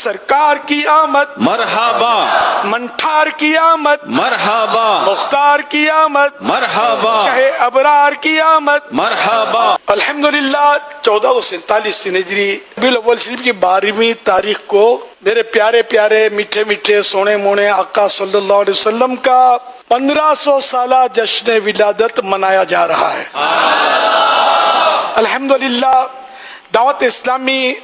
سرکار کی آمد مرحبا، منٹھار کی آمد مرحبا، مختار کی آمد مرحبا، شاہ ابرار کی آمد مرحبا۔ الحمدللہ 1447 ہجری ربیع الاول شریف کی 12ویں تاریخ کو میرے پیارے پیارے میٹھے میٹھے سونے مونے آقا صلی اللہ علیہ وسلم کا 1500 سالہ جشن ولادت منایا جا رہا ہے۔ الحمدللہ دعوت اسلامی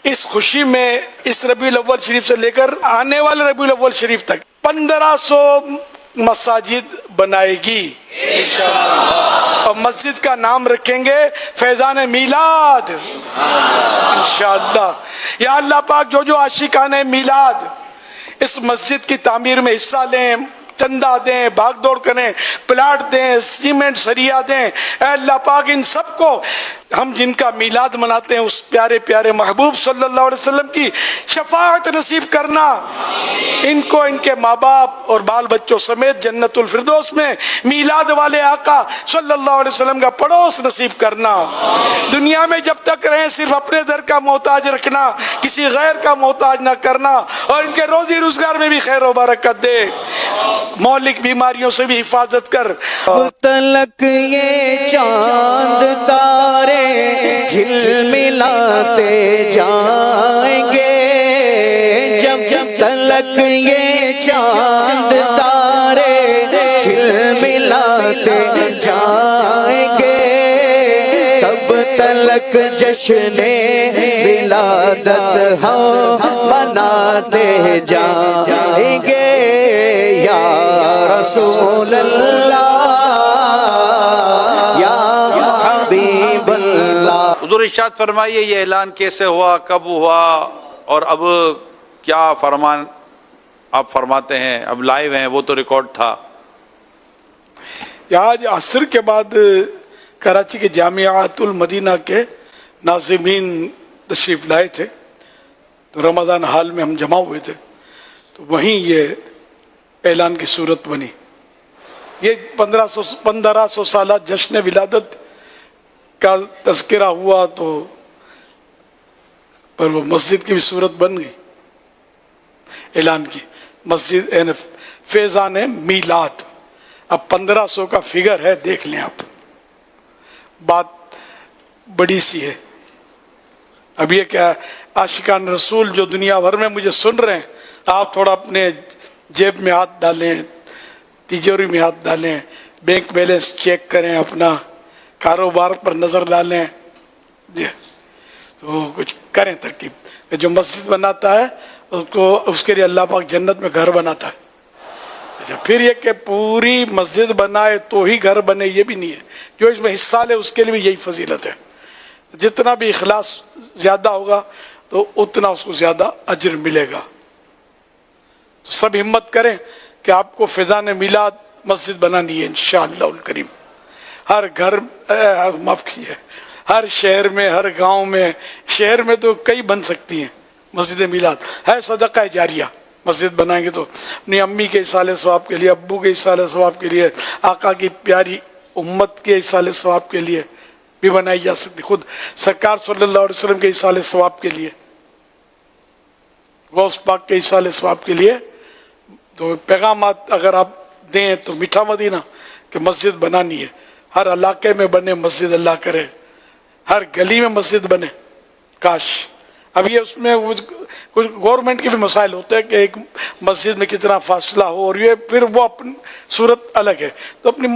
اس خوشی میں اس ربیع الاول شریف سے لے کر آنے والے ربیع الاول شریف تک 1500 مساجد بنائے گی اور مسجد کا نام رکھیں گے فیضان میلاد انشاءاللہ۔ یا اللہ پاک جو جو عاشقان میلاد اس مسجد کی تعمیر میں حصہ لیں، چندہ دیں، بھاگ دوڑ کریں، پلاٹ دیں، سیمنٹ سریا دیں، اے اللہ پاک ان سب کو ہم جن کا میلاد مناتے ہیں اس پیارے پیارے محبوب صلی اللہ علیہ وسلم کی شفاعت نصیب کرنا، ان کو ان کے ماں باپ اور بال بچوں سمیت جنت الفردوس میں میلاد والے آقا صلی اللہ علیہ وسلم کا پڑوس نصیب کرنا۔ دنیا میں جب تک رہیں صرف اپنے در کا محتاج رکھنا، کسی غیر کا محتاج نہ کرنا، اور ان کے روزی روزگار میں بھی خیر و برکت دے، مہلک بیماریوں سے بھی حفاظت کر۔ تلک یہ چاند تارے جھلملاتے جائیں گے، جب جب تلک یہ چاند تارے جھلملاتے جائیں گے، تب تلک جشن ولادت ہم مناتے جائیں گے یا رسول اللہ یا حبیب اللہ۔ حضور ارشاد فرمائیے یہ اعلان کیسے ہوا، کب ہوا، اور اب کیا فرمان آپ فرماتے ہیں؟ اب لائیو ہیں، وہ تو ریکارڈ تھا۔ آج عصر کے بعد کراچی کے جامعات المدینہ کے ناظمین تشریف لائے تھے، تو رمضان ہال میں ہم جمع ہوئے تھے، تو وہیں یہ اعلان کی صورت بنی۔ یہ 1500 سالہ جشن ولادت کا تذکرہ ہوا تو پر وہ مسجد کی بھی صورت بن گئی، اعلان کی مسجد فیضان میلاد۔ اب 1500 کا فگر ہے، دیکھ لیں آپ، بات بڑی سی ہے۔ اب یہ کیا عاشقان رسول جو دنیا بھر میں مجھے سن رہے ہیں، آپ تھوڑا اپنے جیب میں ہاتھ ڈالیں، تجوری میں ہاتھ ڈالیں، بینک بیلنس چیک کریں، اپنا کاروبار پر نظر ڈالیں، تو کچھ کریں ترکیب۔ جو مسجد بناتا ہے اس کے لیے اللہ پاک جنت میں گھر بناتا ہے۔ اچھا، پھر یہ کہ پوری مسجد بنائے تو ہی گھر بنے، یہ بھی نہیں ہے۔ جو اس میں حصہ لے اس کے لیے بھی یہی فضیلت ہے، جتنا بھی اخلاص زیادہ ہوگا تو اتنا اس کو زیادہ اجر ملے گا۔ تو سب ہمت کریں کہ آپ کو فیضان میلاد مسجد بنانی ہے انشاءاللہ الکریم۔ ہر گھر معاف کیجیے، ہر شہر میں، ہر گاؤں میں، شہر میں تو کئی بن سکتی ہیں مسجد میلاد، ہے صدقہ جاریہ۔ مسجد بنائیں گے تو اپنی امی کے اصالہ ثواب کے لیے، ابو کے اصالہ ثواب کے لیے، آقا کی پیاری امت کے اصالہ ثواب کے لیے بھی بنائی جا سکتی، خود سرکار صلی اللہ علیہ وسلم کے اصالہ ثواب کے لیے، غوث پاک کے اصالہ ثواب کے لیے۔ تو پیغامات اگر آپ دیں تو میٹھا مدینہ کہ مسجد بنانی ہے، ہر علاقے میں بنے مسجد، اللہ کرے ہر گلی میں مسجد بنے۔ کاش اب یہ اس میں کچھ گورنمنٹ کے بھی مسائل ہوتے ہیں کہ ایک مسجد میں کتنا فاصلہ ہو، اور یہ پھر وہ اپنی صورت الگ ہے۔ تو اپنی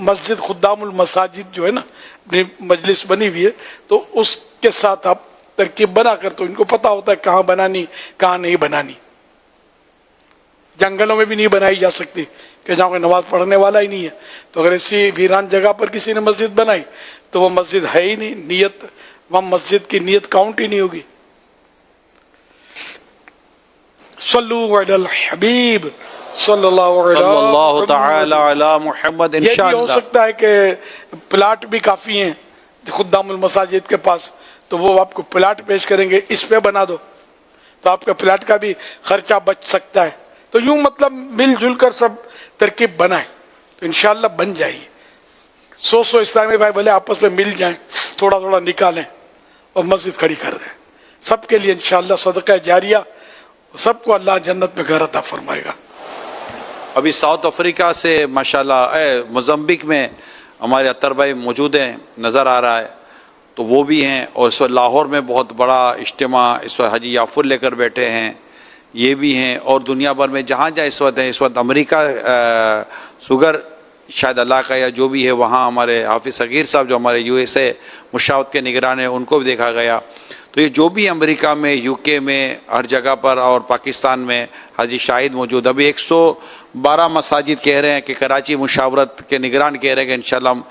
مسجد خدام المساجد جو ہے نا، اپنی مجلس بنی ہوئی ہے، تو اس کے ساتھ آپ ترکیب بنا کر، تو ان کو پتہ ہوتا ہے کہاں بنانی کہاں نہیں بنانی۔ جنگلوں میں بھی نہیں بنائی جا سکتی کہ جہاں کوئی نماز پڑھنے والا ہی نہیں ہے، تو اگر ایسی ویران جگہ پر کسی نے مسجد بنائی تو وہ مسجد ہے ہی نہیں، نیت وہاں مسجد کی نیت کاؤنٹ ہی نہیں ہوگی۔ صلو علی الحبیب صلی اللہ تعالی علی محمد۔ یہ بھی ہو سکتا ہے کہ پلاٹ بھی کافی ہیں خدام المساجد کے پاس، تو وہ آپ کو پلاٹ پیش کریں گے، اس پہ بنا دو، تو آپ کا پلاٹ کا بھی خرچہ بچ سکتا ہے۔ تو یوں مطلب مل جل کر سب ترکیب بنائیں تو انشاءاللہ بن جائے گی۔ 100 اسلامی بھائی بھلے آپس میں مل جائیں، تھوڑا تھوڑا نکالیں اور مسجد کھڑی کر دیں، سب کے لیے انشاءاللہ صدقہ جاریہ سب کو اللہ جنت میں گھر عطا فرمائے گا. ابھی ساؤتھ افریقہ سے ماشاءاللہ موزمبیک میں ہمارے اطہر بھائی موجود ہیں، نظر آ رہا ہے، تو وہ بھی ہیں. اور اس وقت لاہور میں بہت بڑا اجتماع اس وقت حاجی یافر لے کر بیٹھے ہیں، یہ بھی ہیں. اور دنیا بھر میں جہاں جہاں اس وقت ہیں، اس وقت امریکہ سوگر شاید اللہ کا یا جو بھی ہے، وہاں ہمارے حافظ صغیر صاحب جو ہمارے یو ایس اے مشاورت کے نگران ہیں، ان کو بھی دیکھا گیا. تو یہ جو بھی امریکہ میں، یو کے میں، ہر جگہ پر، اور پاکستان میں حاجی شاہد موجود. ابھی 112 مساجد کہہ رہے ہیں کہ کراچی مشاورت کے نگران کہہ رہے ہیں کہ انشاءاللہ ہم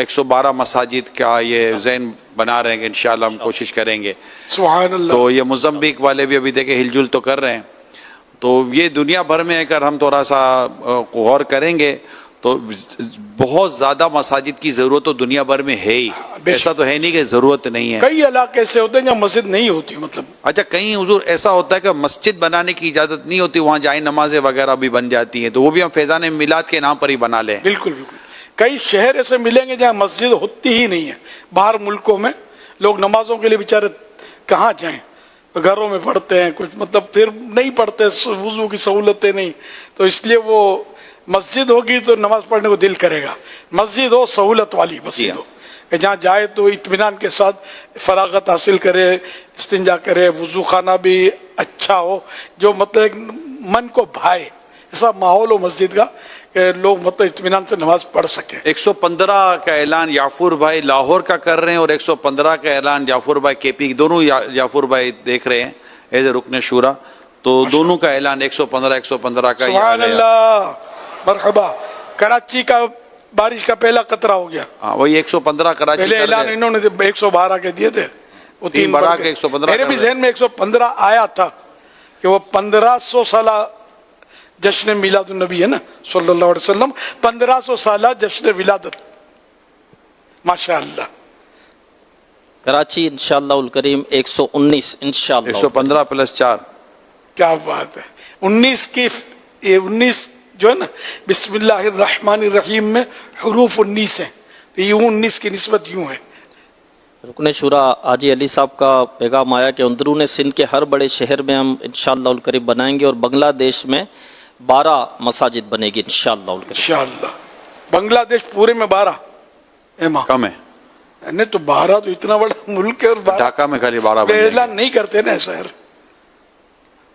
112 مساجد کا یہ ذہن بنا رہے ہیں کہ انشاءاللہ ہم کوشش کریں گے. سبحان اللہ. تو یہ موزمبیک والے بھی ابھی دیکھیں ہل جل تو کر رہے ہیں. تو یہ دنیا بھر میں اگر ہم تھوڑا سا غور کریں گے تو بہت زیادہ مساجد کی ضرورت تو دنیا بھر میں ہے ہی. ایسا تو ہے نہیں کہ ضرورت نہیں ہے. کئی علاقے ایسے ہوتے ہیں جہاں مسجد نہیں ہوتی. مطلب اچھا کہیں حضور ایسا ہوتا ہے کہ مسجد بنانے کی اجازت نہیں ہوتی، وہاں جائے نمازیں وغیرہ بھی بن جاتی ہیں، تو وہ بھی ہم فیضان میلاد کے نام پر ہی بنا لیں. بالکل بالکل. کئی شہر ایسے ملیں گے جہاں مسجد ہوتی ہی نہیں ہے. باہر ملکوں میں لوگ نمازوں کے لیے بیچارے کہاں جائیں، گھروں میں پڑھتے ہیں کچھ، مطلب پھر نہیں پڑھتے، وضو کی سہولتیں نہیں. تو اس لیے وہ مسجد ہوگی تو نماز پڑھنے کو دل کرے گا. مسجد ہو سہولت والی مسجد ہو کہ جہاں جائے تو اطمینان کے ساتھ فراغت حاصل کرے، استنجا کرے، وضو خانہ بھی اچھا ہو، جو مطلب من کو بھائے، ایسا ماحول ہو مسجد کا کہ لوگ مطلب اطمینان سے نماز پڑھ سکیں. 115 کا اعلان یافور بھائی لاہور کا کر رہے ہیں، اور 115 کا اعلان یافور بھائی کے پی، دونوں یافور بھائی دیکھ رہے ہیں ایز اے رکن شورا. تو دونوں کا اعلان 115 کا. سبحان اللہ، مرحبا. کراچی کا بارش کا پہلا قطرہ ہو گیا. ہاں وہی 115 کراچی پہلے اعلان انہوں نے 112 کے دیے تھے، وہ 3 بڑھا کے 115. میرے بھی ذہن میں 115 آیا تھا کہ وہ 1500 سالہ جشن میلاد النبی ہے نا صلی اللہ علیہ وسلم، 1500 سالہ جشن ولادت. ماشاء اللہ. کراچی انشاءاللہ الکریم 119 انشاءاللہ. 115 + 4. کیا بات ہے. 19 کی یہ 19 جو ہے نا بسم اللہ الرحمن الرحیم میں حروف 19 ہیں، تو یہ 19 کی نسبت یوں ہے. رکن شورا حاجی علی صاحب کا پیغام آیا کہ اندرون سندھ کے ہر بڑے شہر میں ہم انشاءاللہ الکریم بنائیں گے، اور بنگلہ دیش میں 12 مساجد بنے گی انشاءاللہ الکریم. انشاءاللہ. بنگلہ دیش پورے میں 12 ایما کم ہے. نہیں تو 12 تو اتنا بڑا ملک ہے، اور 12 ڈھاکہ میں خالی 12 بن اعلان نہیں کرتے نا شہر.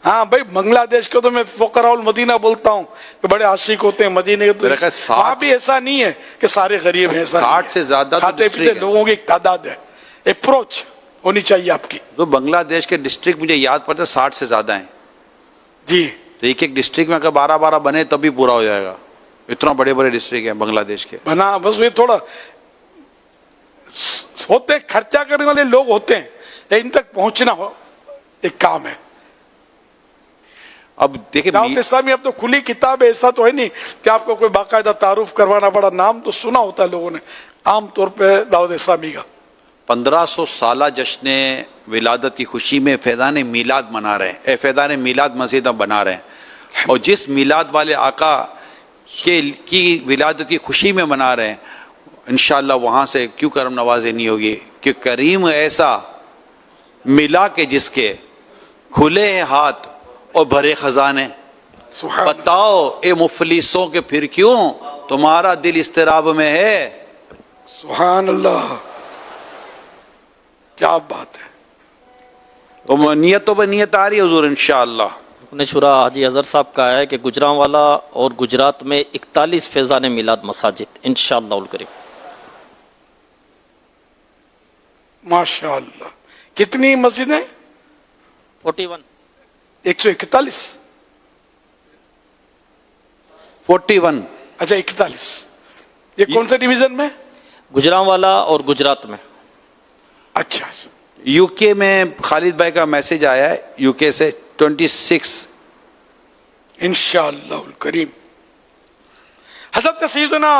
ہاں بھائی بنگلہ دیش کو تو میں فقراء المدینہ بولتا ہوں کہ بڑے عاشق ہوتے ہیں مدینے کے. تو میرا خیال 60 وہاں بھی ایسا نہیں ہے کہ سارے غریب ہیں، ایسا 60 سے زیادہ تو کھاتے پیتے ڈسٹرکٹ ہے. لوگوں کی ایک تعداد ہے. اپروچ ہونی چاہیے آپ کی. تو بنگلہ دیش کے ڈسٹرکٹ مجھے یاد پڑتا ہے 60 سے زیادہ ہیں. جی تو ایک ڈسٹرکٹ میں اگر 12 بنے تب بھی پورا ہو جائے گا. اتنا بڑے ڈسٹرکٹ ہیں بنگلہ دیش کے. بنا بس یہ تھوڑا ہوتے خرچہ کرنے والے لوگ ہوتے ہیں، ان تک پہنچنا ہو ایک کام ہے. اب دیکھیں دعوت اسلامی اب تو کھلی کتاب ہے، ایسا تو ہے نہیں کہ آپ کو کوئی باقاعدہ تعارف کروانا پڑا. نام تو سنا ہوتا ہے لوگوں نے عام طور پہ دعوت اسلامی کا. 1500 سالہ جشن ولادت کی خوشی میں فیضان میلاد منا رہے ہیں، فیضان میلاد مسجد ہم بنا رہے ہیں. اور جس میلاد والے آقا کی ولادت کی خوشی میں منا رہے ہیں، انشاءاللہ وہاں سے کیوں کرم نوازی نہیں ہوگی کہ کریم ایسا ملا کہ جس کے کھلے ہیں ہاتھ اور بھرے خزانے. سبحان اللہ. بتاؤ اے مفلسوں کے پھر کیوں تمہارا دل اضطراب میں ہے. سبحان اللہ، کیا بات ہے. تو نیتوں پہ نیت آ رہی ہے حضور انشاءاللہ. رکن شورا حاجی اظہر صاحب کا ہے کہ گجرانوالا اور گجرات میں 41 فیضان میلاد مساجد انشاءاللہ الکریم. ماشاء اللہ. کتنی مسجدیں؟ 41. 141. 41. اچھا 41. یہ کون سے ڈویژن میں؟ گجرانوالا اور گجرات میں. اچھا. یو کے میں خالد بھائی کا میسج آیا ہے یو کے سے 26. انشاءاللہ الکریم. حضرت سیدنا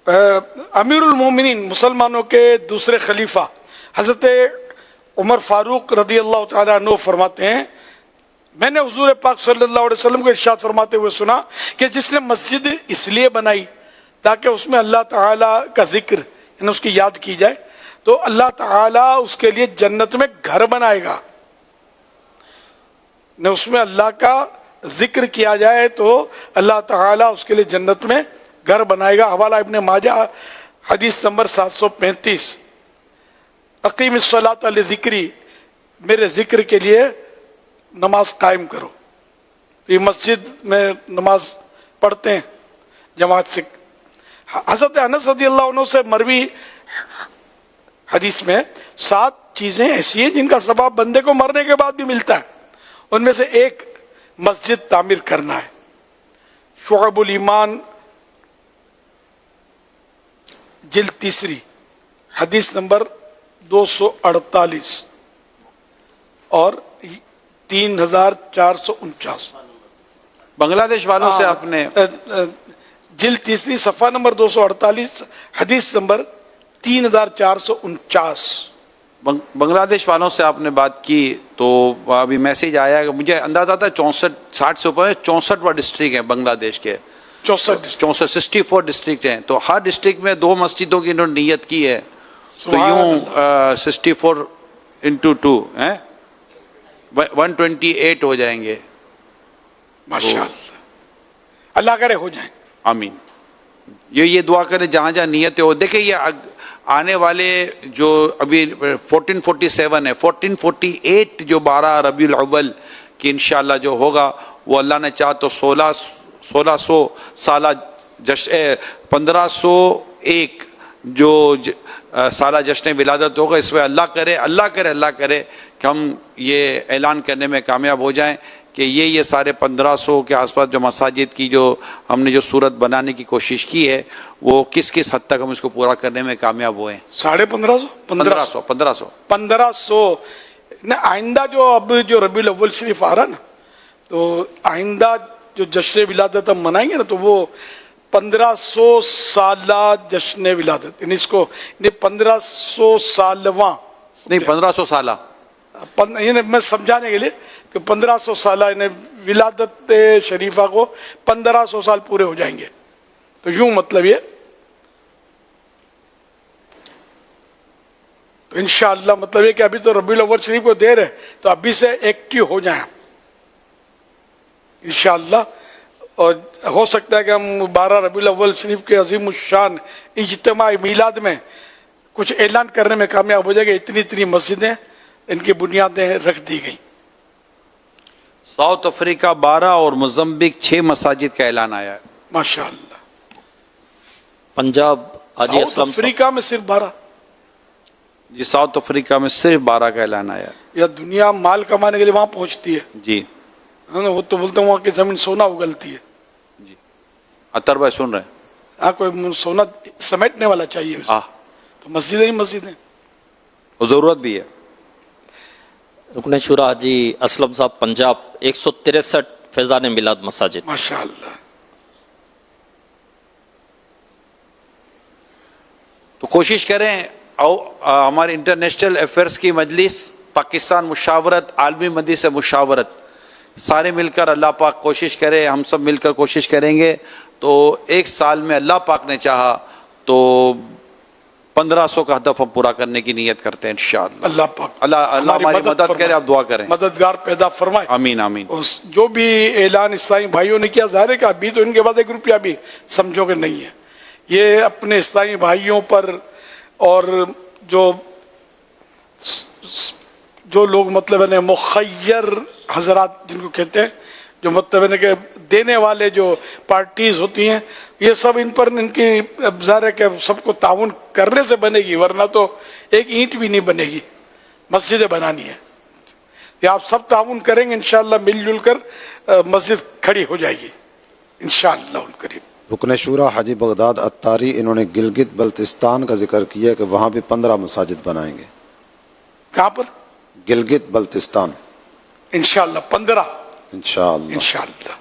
امیر المومنین مسلمانوں کے دوسرے خلیفہ حضرت عمر فاروق رضی اللہ تعالیٰ عنہ فرماتے ہیں، میں نے حضور پاک صلی اللہ علیہ وسلم کو ارشاد فرماتے ہوئے سنا کہ جس نے مسجد اس لیے بنائی تاکہ اس میں اللہ تعالیٰ کا ذکر یعنی اس کی یاد کی جائے، تو اللہ تعالیٰ اس کے لیے جنت میں گھر بنائے گا. نے اس میں اللہ کا ذکر کیا جائے تو اللہ تعالیٰ اس کے لیے جنت میں گھر بنائے گا. حوالہ ابن ماجہ حدیث نمبر 735. اقیم الصلاۃ لذکری، میرے ذکر کے لیے نماز قائم کرو. یہ مسجد میں نماز پڑھتے ہیں جماعت سے. حضرت انس رضی اللہ عنہ سے مروی حدیث میں 7 چیزیں ایسی ہیں جن کا ثواب بندے کو مرنے کے بعد بھی ملتا ہے. ان میں سے ایک مسجد تعمیر کرنا ہے. شعب الایمان جلد 3 حدیث نمبر 248 اور 3449. بنگلہ دیش والوں سے آپ نے جلد 3 صفحہ نمبر 248 حدیث نمبر 3449. بنگلہ دیش والوں سے آپ نے بات کی تو ابھی میسیج آیا کہ مجھے اندازہ تھا 60 سے اوپر 64واں ڈسٹرکٹ ہے بنگلہ دیش کے. 64 ڈسٹرکٹ ہیں تو ہر ڈسٹرکٹ میں 2 مسجدوں کی انہوں نے نیت کی ہے. تو یوں 64 انٹو 2 ہیں 128 ہو جائیں گے. ماشاءاللہ اللہ کرے ہو جائیں. آمین. یہ دعا کریں جہاں جہاں نیتیں ہو. دیکھیں یہ آنے والے جو ابھی 1447 ہے 1448 جو 12 ربیع الاول کی انشاءاللہ جو ہوگا وہ اللہ نے چاہ تو 1600 سالہ 1501 جو سالہ جشن ولادت ہوگا. اس میں اللہ کرے کہ ہم یہ اعلان کرنے میں کامیاب ہو جائیں کہ یہ سارے 1500 کے آس پاس جو مساجد کی جو ہم نے جو صورت بنانے کی کوشش کی ہے وہ کس حد تک ہم اس کو پورا کرنے میں کامیاب ہوئے ہیں. 1500 آئندہ جو اب جو ربیع الاول شریف آ رہا نا تو آئندہ جو جشن ولادت ہم منائیں گے نا تو وہ 1500 سالہ جشن ولادت یعنی اس کو 1500 سالواں نہیں 1500 سالہ یعنی میں سمجھانے کے لیے کہ 1500 سالہ یعنی ولادت شریفہ کو 1500 سال پورے ہو جائیں گے. تو یوں مطلب یہ تو انشاءاللہ مطلب یہ کہ ابھی تو ربیع الاول شریف کو دیر ہے تو ابھی سے ایکٹیو ہو جائیں انشاءاللہ. اور ہو سکتا ہے کہ ہم 12 ربیع الاول شریف کے عظیم الشان اجتماع میلاد میں کچھ اعلان کرنے میں کامیاب ہو جائے گا. اتنی مسجدیں ان کی بنیادیں رکھ دی گئیں. ساؤتھ افریقہ 12 اور موزمبیک 6 مساجد کا اعلان آیا ہے. ماشاءاللہ. پنجاب حاجی ساؤتھ اسلم افریقہ میں صرف 12 جی ساؤتھ افریقہ میں صرف 12 کا اعلان آیا ہے. یا دنیا مال کمانے کے لیے وہاں پہنچتی ہے جی وہ تو بولتے ہیں وہاں کی زمین سونا اگلتی ہے. جی اطہر بھائی سن رہے ہیں. ہاں کوئی سونا سمیٹنے والا چاہیے اسے. تو مسجدیں ہی مسجدیں اور ضرورت بھی ہے. رکن شورا حاجی اسلم صاحب پنجاب 163 فیضان میلاد مساجد. ماشاءاللہ. تو کوشش کریں ہمارے انٹرنیشنل افیئرس کی مجلس پاکستان مشاورت عالمی مجلس مشاورت سارے مل کر اللہ پاک کوشش کرے ہم سب مل کر کوشش کریں گے تو ایک سال میں اللہ پاک نے چاہا تو 1500 کا ہدف ہم پورا کرنے کی نیت کرتے ہیں انشاءاللہ. اللہ پاک اللہ ہماری مدد کرے. آپ دعا کریں. مددگار پیدا فرمائے. آمین آمین. جو بھی اعلان اسلامی بھائیوں نے کیا ظاہر ہے کہ ابھی تو ان کے بعد 1 روپیہ بھی سمجھو کہ نہیں ہے. یہ اپنے اسلامی بھائیوں پر اور جو لوگ مطلب ہے مخیر حضرات جن کو کہتے ہیں جو مطلب ہے کہ دینے والے جو پارٹیز ہوتی ہیں یہ سب ان پر ان کی ظاہر ہے کہ سب کو تعاون کرنے سے بنے گی ورنہ تو ایک اینٹ بھی نہیں بنے گی. مسجدیں بنانی ہے یہ آپ سب تعاون کریں گے انشاءاللہ مل جل کر مسجد کھڑی ہو جائے گی انشاءاللہ الکریم. رکن شورا حاجی بغداد اتاری انہوں نے گلگت بلتستان کا ذکر کیا کہ وہاں بھی 15 مساجد بنائیں گے. کہاں پر؟ گلگت بلتستان. انشاءاللہ 15 انشاءاللہ. انشاءاللہ.